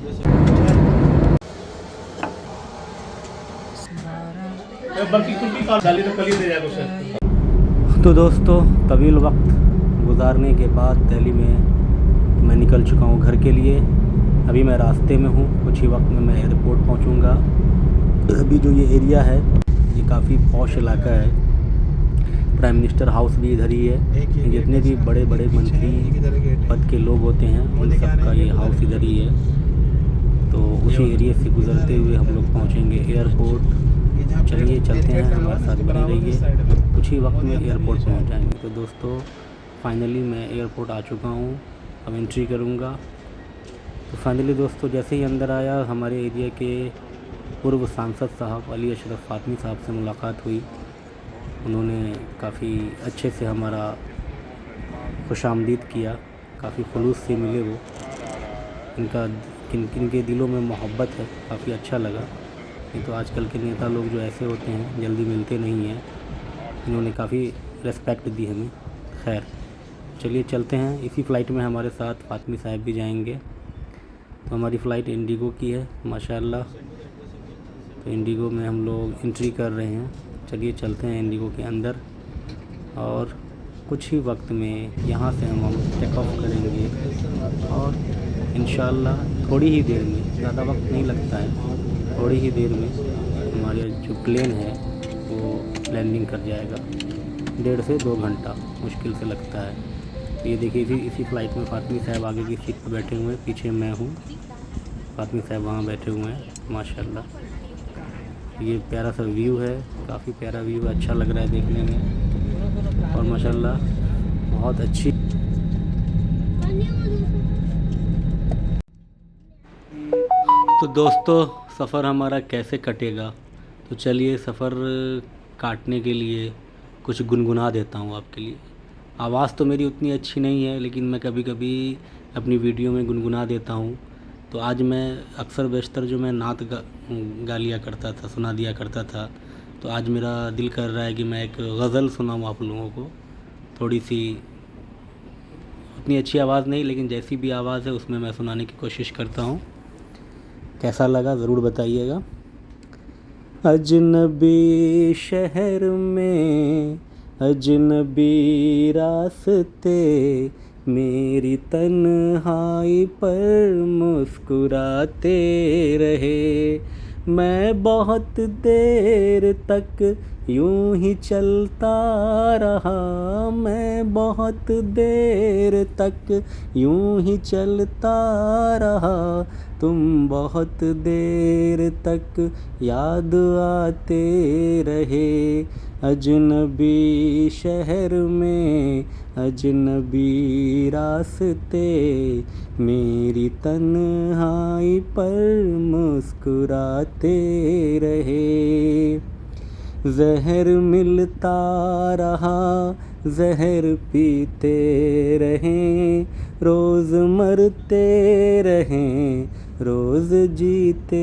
तो दोस्तों, तवील वक्त गुजारने के बाद दिल्ली में मैं निकल चुका हूँ घर के लिए। अभी मैं रास्ते में हूँ, कुछ ही वक्त में मैं एयरपोर्ट पहुँचूँगा। अभी जो ये एरिया है ये काफ़ी पॉश इलाका है। प्राइम मिनिस्टर हाउस भी इधर ही है। जितने भी बड़े बड़े मंत्री पद के लोग होते हैं उन सबका ये हाउस इधर ही है। तो उसी एरिया से गुजरते हुए हम लोग पहुँचेंगे एयरपोर्ट। चलिए चलते हैं, हमारे साथ बने रहिए। कुछ ही वक्त में एयरपोर्ट पहुंच जाएंगे। तो दोस्तों, फाइनली मैं एयरपोर्ट आ चुका हूं। अब एंट्री करूंगा। तो फाइनली दोस्तों, जैसे ही अंदर आया, हमारे एरिया के पूर्व सांसद साहब अली अशरफ फातमी साहब से मुलाकात हुई। उन्होंने काफ़ी अच्छे से हमारा खुशामदीद किया, काफ़ी खुलूस से मिले वो। इनके दिलों में मोहब्बत है, काफ़ी अच्छा लगा। नहीं तो आजकल के नेता लोग जो ऐसे होते हैं जल्दी मिलते नहीं हैं। इन्होंने काफ़ी रेस्पेक्ट दी हमें। खैर, चलिए चलते हैं। इसी फ़्लाइट में हमारे साथ फातमी साहब भी जाएंगे। तो हमारी फ़्लाइट इंडिगो की है माशाल्लाह। तो इंडिगो में हम लोग एंट्री कर रहे हैं। चलिए चलते हैं इंडिगो के अंदर, और कुछ ही वक्त में यहाँ से हम टेक ऑफ करेंगे। और इंशाल्लाह थोड़ी ही देर में, ज़्यादा वक्त नहीं लगता है, थोड़ी ही देर में हमारा जो प्लेन है वो लैंडिंग कर जाएगा। 1.5 से 2 घंटा मुश्किल से लगता है। ये देखिए, इसी फ़्लाइट में फातमी साहब आगे की सीट पर बैठे हुए हैं, पीछे मैं हूँ, फातमी साहब वहाँ बैठे हुए हैं माशाल्लाह। ये प्यारा सा व्यू है, काफ़ी प्यारा व्यू है, अच्छा लग रहा है देखने में। और माशाल्लाह बहुत अच्छी। तो दोस्तों, सफ़र हमारा कैसे कटेगा? तो चलिए सफ़र काटने के लिए कुछ गुनगुना देता हूँ आपके लिए। आवाज़ तो मेरी उतनी अच्छी नहीं है, लेकिन मैं कभी कभी अपनी वीडियो में गुनगुना देता हूँ। तो आज मैं अक्सर बेशतर जो मैं नात गा लिया करता था, सुना दिया करता था, तो आज मेरा दिल कर रहा है कि मैं एक गज़ल सुनाऊँ आप लोगों को। थोड़ी सी उतनी अच्छी आवाज़ नहीं, लेकिन जैसी भी आवाज़ है उसमें मैं सुनाने की कोशिश करता हूँ। कैसा लगा ज़रूर बताइएगा। अजनबी शहर में अजनबी रास्ते, मेरी तन्हाई पर मुस्कुराते रहे। मैं बहुत देर तक यूं ही चलता रहा, मैं बहुत देर तक यूं ही चलता रहा। तुम बहुत देर तक याद आते रहे। अजनबी शहर में अजनबी रास्ते, मेरी तन्हाई पर मुस्कुराते रहे। जहर मिलता रहा, जहर पीते रहें, रोज़ मरते रहें, रोज़ जीते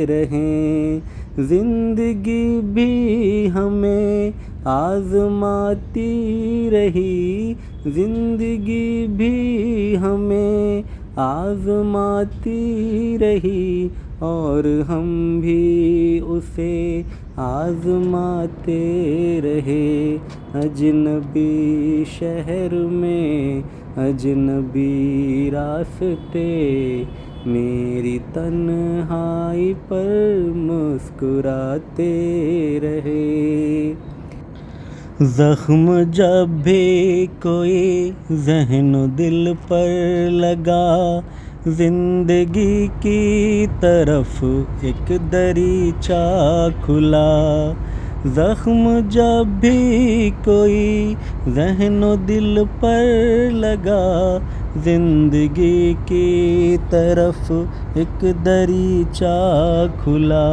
रहें। ज़िंदगी भी हमें आज़माती रही, ज़िंदगी भी हमें आज़माती रही, और हम भी उसे आज़माते रहे। अजनबी शहर में अजनबी रास्ते, मेरी तन्हाई पर मुस्कुराते रहे। ज़ख्म जब भी कोई ज़हन दिल पर लगा, ज़िंदगी की तरफ एक दरीचा खुला। ज़ख्म जब भी कोई ज़हनो दिल पर लगा, ज़िंदगी की तरफ एक दरीचा खुला।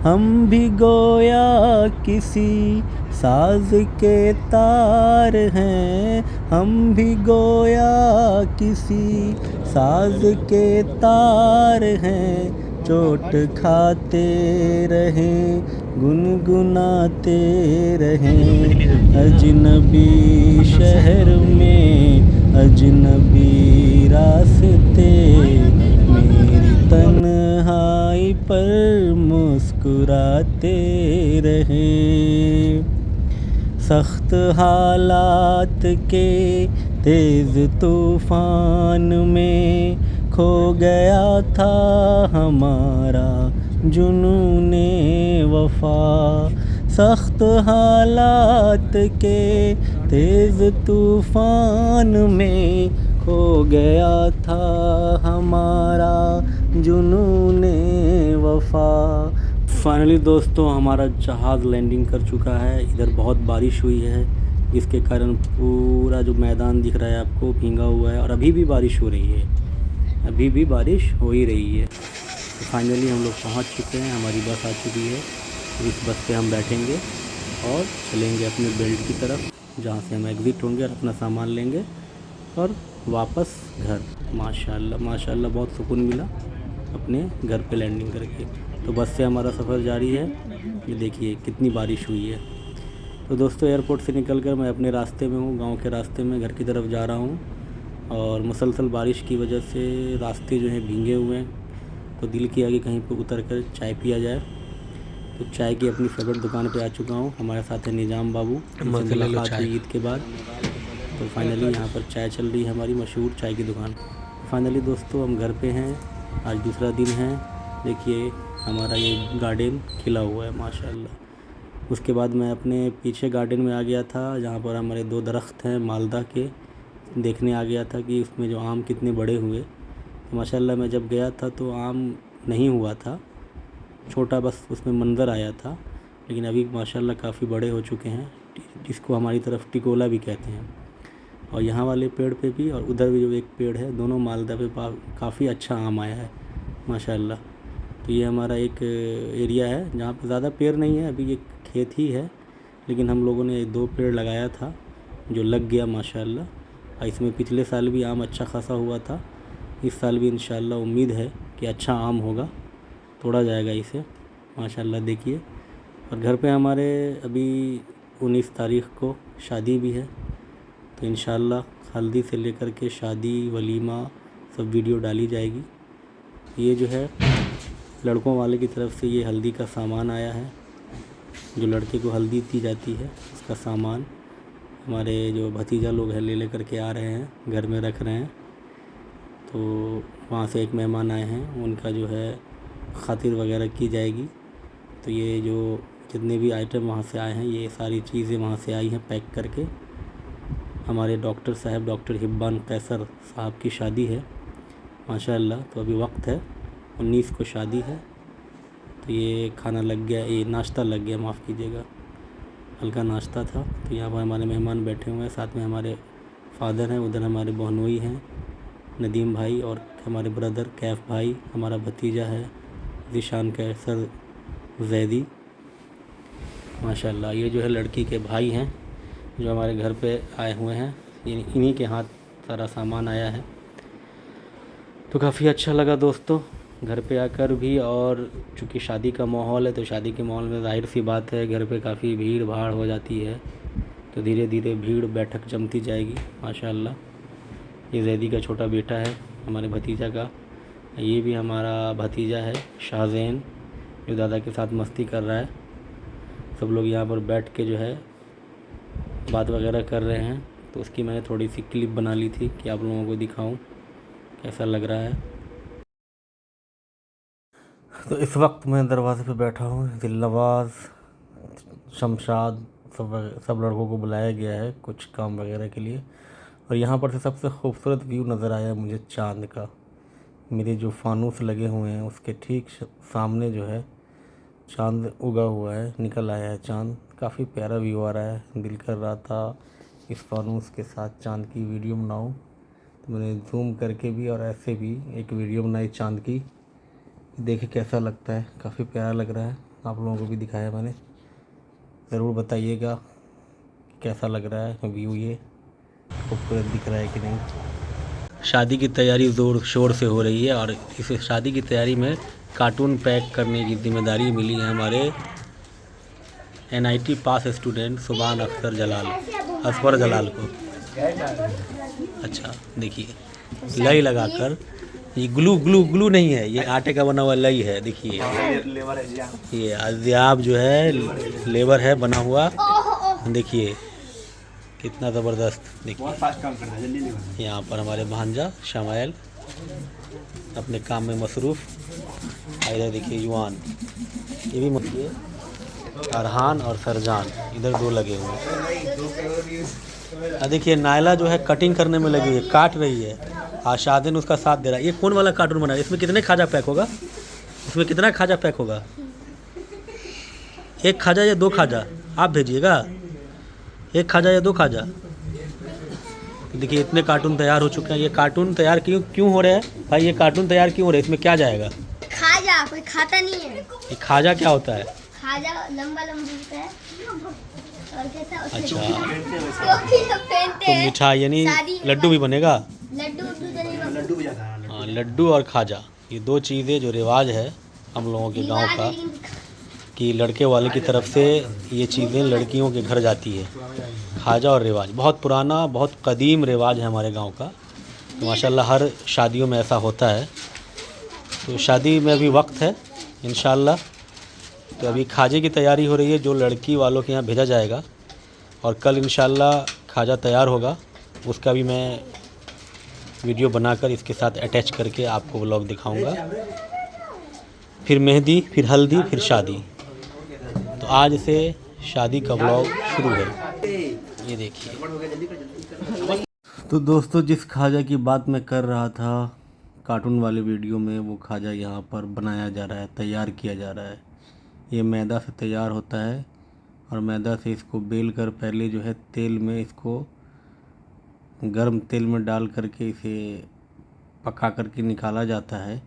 हम भी गोया किसी साज के तार हैं, हम भी गोया किसी साज के तार हैं। चोट खाते रहें, गुनगुनाते रहें। अजनबी शहर में अजनबी रास्ते, मेरी तन्हाई पर मुस्कुराते रहे। सख्त हालात के तेज़ तूफ़ान में खो गया था हमारा जुनूने वफ़ा। सख्त हालात के तेज़ तूफ़ान में खो गया था हमारा जुनूने वफ़ा। फाइनली दोस्तों हमारा जहाज़ लैंडिंग कर चुका है। इधर बहुत बारिश हुई है जिसके कारण पूरा जो मैदान दिख रहा है आपको भींगा हुआ है और अभी भी बारिश हो रही है, अभी भी बारिश हो ही रही है। तो फाइनली हम लोग पहुंच चुके हैं, हमारी बस आ चुकी है। इस बस पे हम बैठेंगे और चलेंगे अपने बेल्ट की तरफ, जहाँ से हम एग्ज़िट होंगे और अपना सामान लेंगे और वापस घर। माशाल्लाह माशाल्लाह बहुत सुकून मिला अपने घर पे लैंडिंग करके। तो बस से हमारा सफ़र जारी है। ये देखिए कितनी बारिश हुई है। तो दोस्तों एयरपोर्ट से निकलकर मैं अपने रास्ते में हूँ, गांव के रास्ते में घर की तरफ जा रहा हूँ और मुसलसल बारिश की वजह से रास्ते जो हैं भीगे हुए हैं। तो दिल किया कि कहीं पर उतर कर चाय पिया जाए। तो चाय की अपनी फेवरेट दुकान पे आ चुका हूँ। हमारे साथ है निज़ाम बाबू, मुलाकात हुई ईद के बाद। तो फाइनली यहाँ पर चाय चल रही है, हमारी मशहूर चाय की दुकान। फाइनली दोस्तों हम घर पे हैं, आज दूसरा दिन है। देखिए हमारा ये गार्डन खिला हुआ है माशाल्लाह। उसके बाद मैं अपने पीछे गार्डन में आ गया था जहाँ पर हमारे 2 दरख्त हैं मालदा के, देखने आ गया था कि उसमें जो आम कितने बड़े हुए। तो माशाल्लाह मैं जब गया था तो आम नहीं हुआ था, छोटा बस उसमें मंज़र आया था, लेकिन अभी माशाल्लाह काफ़ी बड़े हो चुके हैं, जिसको हमारी तरफ टिकोला भी कहते हैं। और यहाँ वाले पेड़ पे भी और उधर भी जो एक पेड़ है, दोनों मालदा पे काफ़ी अच्छा आम आया है माशाल्लाह। तो ये हमारा एक एरिया है जहाँ पे ज़्यादा पेड़ नहीं है, अभी ये खेत ही है, लेकिन हम लोगों ने 2 पेड़ लगाया था जो लग गया माशाल्लाह। और इसमें पिछले साल भी आम अच्छा खासा हुआ था, इस साल भी इंशाल्लाह उम्मीद है कि अच्छा आम होगा, तोड़ा जाएगा इसे माशाल्लाह। देखिए और घर पे हमारे अभी 19 तारीख़ को शादी भी है, तो इंशाल्लाह हल्दी से लेकर के शादी वलीमा सब वीडियो डाली जाएगी। ये जो है लड़कों वाले की तरफ से ये हल्दी का सामान आया है, जो लड़के को हल्दी दी जाती है उसका सामान हमारे जो भतीजा लोग हैं ले कर के आ रहे हैं, घर में रख रहे हैं। तो वहाँ से एक मेहमान आए हैं, उनका जो है खातिर वगैरह की जाएगी। तो ये जो जितने भी आइटम वहाँ से आए हैं, ये सारी चीज़ें वहाँ से आई हैं पैक करके। हमारे डॉक्टर साहब डॉक्टर हिब्बान कैसर साहब की शादी है माशाल्लाह। तो अभी वक्त है, 19 को शादी है। तो ये खाना लग गया, ये नाश्ता लग गया, माफ़ कीजिएगा, हल्का नाश्ता था। तो यहाँ पर हमारे मेहमान बैठे हुए हैं, साथ में हमारे फादर हैं, उधर हमारे बहनोई हैं नदीम भाई और हमारे ब्रदर कैफ भाई, हमारा भतीजा है ज़ीशान कैसर जैदी माशाल्लाह। ये जो है लड़की के भाई हैं जो हमारे घर पे आए हुए हैं, इन्हीं के हाथ सारा सामान आया है। तो काफ़ी अच्छा लगा दोस्तों घर पे आकर भी। और चूँकि शादी का माहौल है तो शादी के माहौल में ज़ाहिर सी बात है घर पे काफ़ी भीड़ भाड़ हो जाती है, तो धीरे धीरे भीड़ बैठक जमती जाएगी माशाल्लाह। ये जैदी का छोटा बेटा है हमारे भतीजा का, ये भी हमारा भतीजा है शाहज़ैन जो दादा के साथ मस्ती कर रहा है। सब लोग यहाँ पर बैठ के जो है बात वगैरह कर रहे हैं, तो उसकी मैंने थोड़ी सी क्लिप बना ली थी कि आप लोगों को दिखाऊं कैसा लग रहा है। तो इस वक्त मैं दरवाज़े पे बैठा हूँ, दिलनवाज़ शमशाद सब लड़कों को बुलाया गया है कुछ काम वगैरह के लिए। और यहाँ पर से सबसे खूबसूरत व्यू नज़र आया मुझे चाँद का। मेरे जो फानूस लगे हुए हैं उसके ठीक सामने जो है चाँद उगा हुआ है, निकल आया है चाँद। काफ़ी प्यारा व्यू आ रहा है। दिल कर रहा था इस फानूस के साथ चाँद की वीडियो बनाऊं, तो मैंने जूम करके भी और ऐसे भी एक वीडियो बनाई चाँद की। देखे कैसा लगता है, काफ़ी प्यारा लग रहा है। आप लोगों को भी दिखाया मैंने, ज़रूर बताइएगा कैसा लग रहा है व्यू, ये खूबसूरत दिख रहा है कि नहीं। शादी की तैयारी ज़ोर शोर से हो रही है और इस शादी की तैयारी में कार्टून पैक करने की जिम्मेदारी मिली है हमारे NIT पास स्टूडेंट सुभान असफर जलाल को। अच्छा देखिए लाई लगाकर ये ग्लू ग्लू ग्लू नहीं है, ये आटे का बना हुआ लई है। देखिए ये अज़्याब जो है लेबर है बना हुआ। देखिए कितना ज़बरदस्त। देखिए यहाँ पर हमारे भांजा शमायल अपने काम में मसरूफ़। इधर देखिए युवान, ये भी देखिए अरहान और सरजान, इधर दो लगे हुए हैं। देखिए नायला जो है कटिंग करने में लगी हुई है, काट रही है। आशादीन उसका साथ दे रहा है। ये कौन वाला कार्टून बना है? इसमें कितने खाजा पैक होगा? इसमें कितना खाजा पैक होगा? एक खाजा या दो खाजा आप भेजिएगा? एक खाजा या दो खाजा? देखिए इतने कार्टून तैयार हो चुके हैं। ये कार्टून तैयार क्यों क्यों हो रहे हैं भाई? ये कार्टून तैयार क्यों हो रहे हैं? इसमें क्या जाएगा? खाजा कोई खाता नहीं है। ये खाजा क्या होता है? खाजा लंबा लंबा होता है और कैसा अच्छा पहनते तो हैं। मिठाई यानी लड्डू भी बनेगा? लड्डू भी हाँ, लड्डू और खाजा ये दो चीज़ें जो रिवाज है हम लोगों के गांव का, कि लड़के वाले की तरफ से ये चीज़ें लड़कियों के घर जाती है। खाजा और रिवाज बहुत पुराना, बहुत कदीम रिवाज है हमारे गांव का। तो माशाल्लाह हर शादियों में ऐसा होता है। तो शादी में अभी वक्त है इंशाल्लाह। तो अभी खाजे की तैयारी हो रही है जो लड़की वालों के यहाँ भेजा जाएगा, और कल इंशाल्लाह खाजा तैयार होगा। उसका भी मैं वीडियो बनाकर इसके साथ अटैच करके आपको व्लॉग दिखाऊंगा। फिर मेहंदी, फिर हल्दी, फिर शादी। तो आज से शादी का व्लॉग शुरू है। ये देखिए। तो दोस्तों जिस खाजा की बात मैं कर रहा था कार्टून वाले वीडियो में, वो खाजा यहाँ पर बनाया जा रहा है, तैयार किया जा रहा है। ये मैदा से तैयार होता है और मैदा से इसको बेल कर पहले जो है तेल में, इसको गर्म तेल में डाल करके इसे पका करके निकाला जाता है।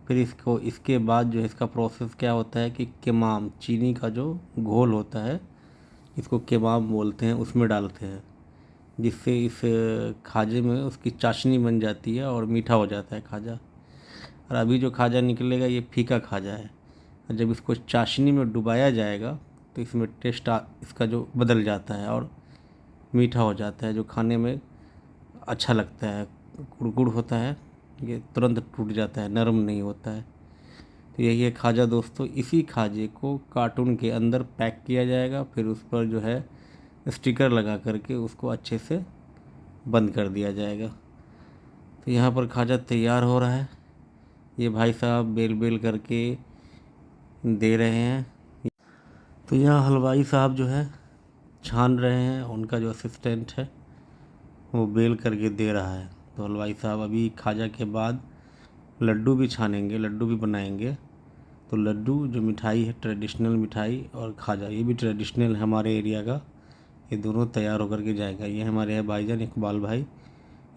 फिर इसको, इसके बाद जो है इसका प्रोसेस क्या होता है कि केमाम, चीनी का जो घोल होता है, इसको केमाम बोलते हैं, उसमें डालते हैं, जिससे इस खाजे में उसकी चाशनी बन जाती है और मीठा हो जाता है खाजा। और अभी जो खाजा निकलेगा ये फीका खाजा है, और जब इसको चाशनी में डुबाया जाएगा तो इसमें टेस्ट इसका जो बदल जाता है और मीठा हो जाता है, जो खाने में अच्छा लगता है। गुड़ होता है, ये तुरंत टूट जाता है, नरम नहीं होता है। तो यही है खाजा दोस्तों। इसी खाजे को कार्टून के अंदर पैक किया जाएगा, फिर उस पर जो है स्टिकर लगा करके उसको अच्छे से बंद कर दिया जाएगा। तो यहाँ पर खाजा तैयार हो रहा है। ये भाई साहब बेल बेल करके दे रहे हैं। तो यहाँ हलवाई साहब जो है छान रहे हैं, उनका जो असिस्टेंट है वो बेल करके दे रहा है। तो हलवाई साहब अभी खाजा के बाद लड्डू भी छानेंगे, लड्डू भी बनाएंगे। तो लड्डू जो मिठाई है, ट्रेडिशनल मिठाई, और खाजा ये भी ट्रेडिशनल है हमारे एरिया का। ये दोनों तैयार होकर के जाएगा। ये हमारे है भाईजान इकबाल भाई,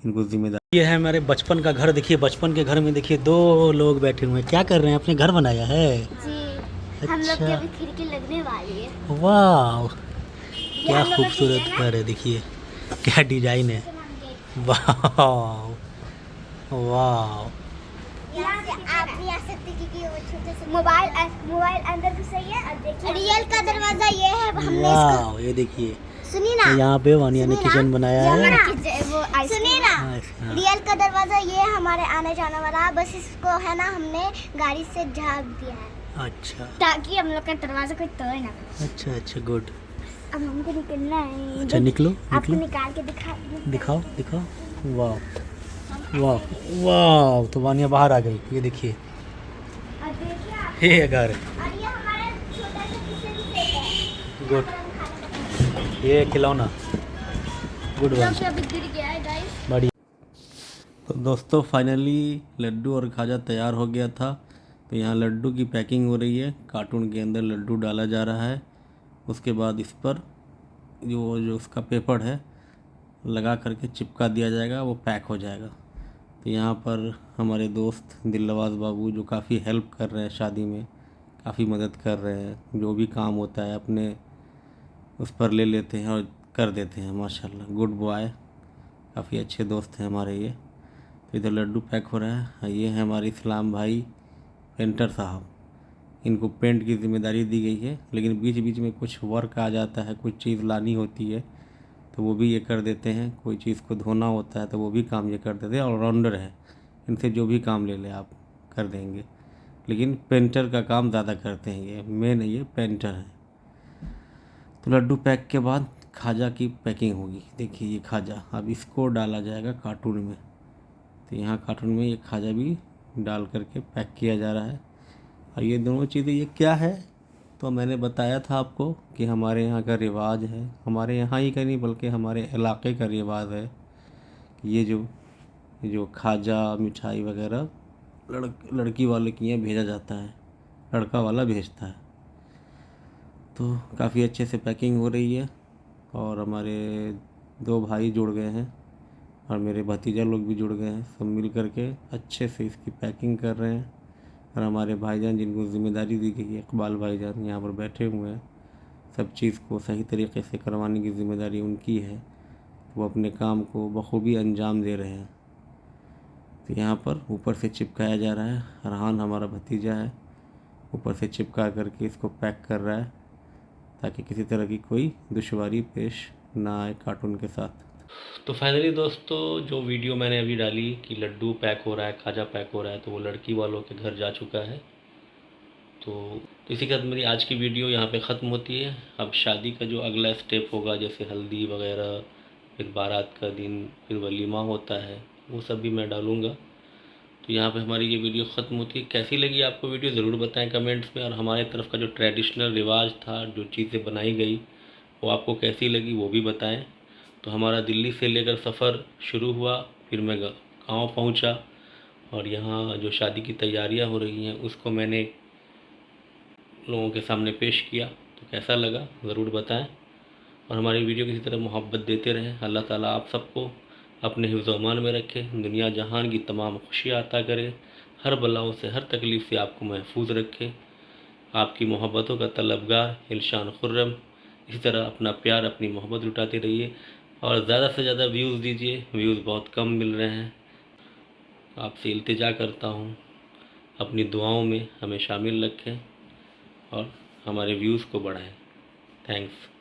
इनको जिम्मेदारी। ये है हमारे बचपन का घर। देखिए बचपन के घर में देखिए दो लोग बैठे हुए हैं, क्या कर रहे हैं? अपने घर बनाया है जी। हम लोग की अभी खिड़की लगने वाली है। वाह क्या खूबसूरत घर है। देखिए क्या डिजाइन है। वाह वाह। आप भी आ सकते क्योंकि वो छोटे से मोबाइल अंदर भी सही है। और देखिए रियल का दरवाजा ये है। हमने वाह ये देखिए, सुनिए ना, यहाँ पे वानिया ने किचन बनाया है। सुनिए ना, रियल का दरवाजा ये है हमारे आने जाने वाला। बस इसको है ना हमने गाड़ी से झाँक दिया है। अच्छा ताकि हम लोग का दरवाजा कोई तोड़ ना। अच्छा गुड। अब हमको निकलना है। अच्छा निकलो आपको निकलो, निकाल के दिखाओ दिखाओ। वाह वाह वाह। तो वानिया बाहर आ गई। ये देखिए और देखिए आप, ये घर। और ये हमारा छोटा सा किचन सेट है। गुड। ये खिलौना गुड वन। अभी गिर गया है गाइस। बढ़िया। तो दोस्तों फाइनली लड्डू और खाजा तैयार हो गया था। तो यहाँ लड्डू की पैकिंग हो रही है, कार्टून के अंदर लड्डू डाला जा रहा है। उसके बाद इस पर जो उसका पेपर है लगा करके चिपका दिया जाएगा, वो पैक हो जाएगा। तो यहाँ पर हमारे दोस्त दिलनवाज बाबू जो काफ़ी हेल्प कर रहे हैं, शादी में काफ़ी मदद कर रहे हैं। जो भी काम होता है अपने उस पर ले लेते हैं और कर देते हैं। माशाल्लाह गुड बॉय, काफ़ी अच्छे दोस्त हैं हमारे ये। तो इधर लड्डू पैक हो रहा है। ये है हमारे इस्लाम भाई पेंटर साहब, इनको पेंट की जिम्मेदारी दी गई है। लेकिन बीच बीच में कुछ वर्क आ जाता है, कुछ चीज़ लानी होती है तो वो भी ये कर देते हैं। कोई चीज़ को धोना होता है तो वो भी काम ये कर देते हैं। ऑलराउंडर है इनसे जो भी काम ले लें आप कर देंगे, लेकिन पेंटर का काम ज़्यादा करते हैं, ये मेन है, ये पेंटर है। तो लड्डू पैक के बाद खाजा की पैकिंग होगी। देखिए ये खाजा, अब इसको डाला जाएगा कार्टून में। तो यहाँ कार्टून में ये खाजा भी डाल करके पैक किया जा रहा है। और ये दोनों चीज़ें ये क्या है, तो मैंने बताया था आपको कि हमारे यहाँ का रिवाज है, हमारे यहाँ ही का नहीं बल्कि हमारे इलाके का रिवाज है। ये जो खाजा मिठाई वगैरह लड़की वाले के यहाँ भेजा जाता है, लड़का वाला भेजता है। तो काफ़ी अच्छे से पैकिंग हो रही है और हमारे 2 भाई जुड़ गए हैं और मेरे भतीजा लोग भी जुड़ गए हैं। सब मिल करके अच्छे से इसकी पैकिंग कर रहे हैं। और हमारे भाईजान जिनको ज़िम्मेदारी दी गई है, इकबाल भाईजान यहाँ पर बैठे हुए हैं, सब चीज़ को सही तरीके से करवाने की ज़िम्मेदारी उनकी है। वो अपने काम को बखूबी अंजाम दे रहे हैं। तो यहाँ पर ऊपर से चिपकाया जा रहा है। रहान हमारा भतीजा है, ऊपर से चिपका करके इसको पैक कर रहा है ताकि किसी तरह की कोई दुश्वारी पेश ना आए कार्टून के साथ। तो फाइनली दोस्तों, जो वीडियो मैंने अभी डाली कि लड्डू पैक हो रहा है, खाजा पैक हो रहा है, तो वो लड़की वालों के घर जा चुका है। तो इसी के साथ मेरी आज की वीडियो यहाँ पे ख़त्म होती है। अब शादी का जो अगला स्टेप होगा, जैसे हल्दी वगैरह, फिर बारात का दिन, फिर वलीमा होता है, वो सब भी मैं डालूँगा। तो यहाँ पे हमारी ये वीडियो ख़त्म होती है। कैसी लगी आपको वीडियो ज़रूर बताएं कमेंट्स में। और हमारे तरफ का जो ट्रेडिशनल रिवाज था, जो चीज़ें बनाई गई, वो आपको कैसी लगी वो भी बताएं। तो हमारा दिल्ली से लेकर सफ़र शुरू हुआ, फिर मैं गाँव पहुँचा और यहाँ जो शादी की तैयारियाँ हो रही हैं उसको मैंने लोगों के सामने पेश किया। तो कैसा लगा ज़रूर बताएं और हमारी वीडियो किसी तरह मोहब्बत देते रहें। अल्लाह ताला आप सबको अपने हिफ्ज़ अमान में रखे, दुनिया जहान की तमाम खुशियाँ अता करे, हर बलाओं से, हर तकलीफ़ से आपको महफूज रखे। आपकी मोहब्बतों का तलबगार इल्शान खुर्रम। इसी तरह अपना प्यार, अपनी मोहब्बत लुटाते रहिए और ज़्यादा से ज़्यादा व्यूज़ दीजिए। व्यूज़ बहुत कम मिल रहे हैं। आपसे इल्तिजा करता हूँ, अपनी दुआओं में हमें शामिल रखें और हमारे व्यूज़ को बढ़ाएं। थैंक्स।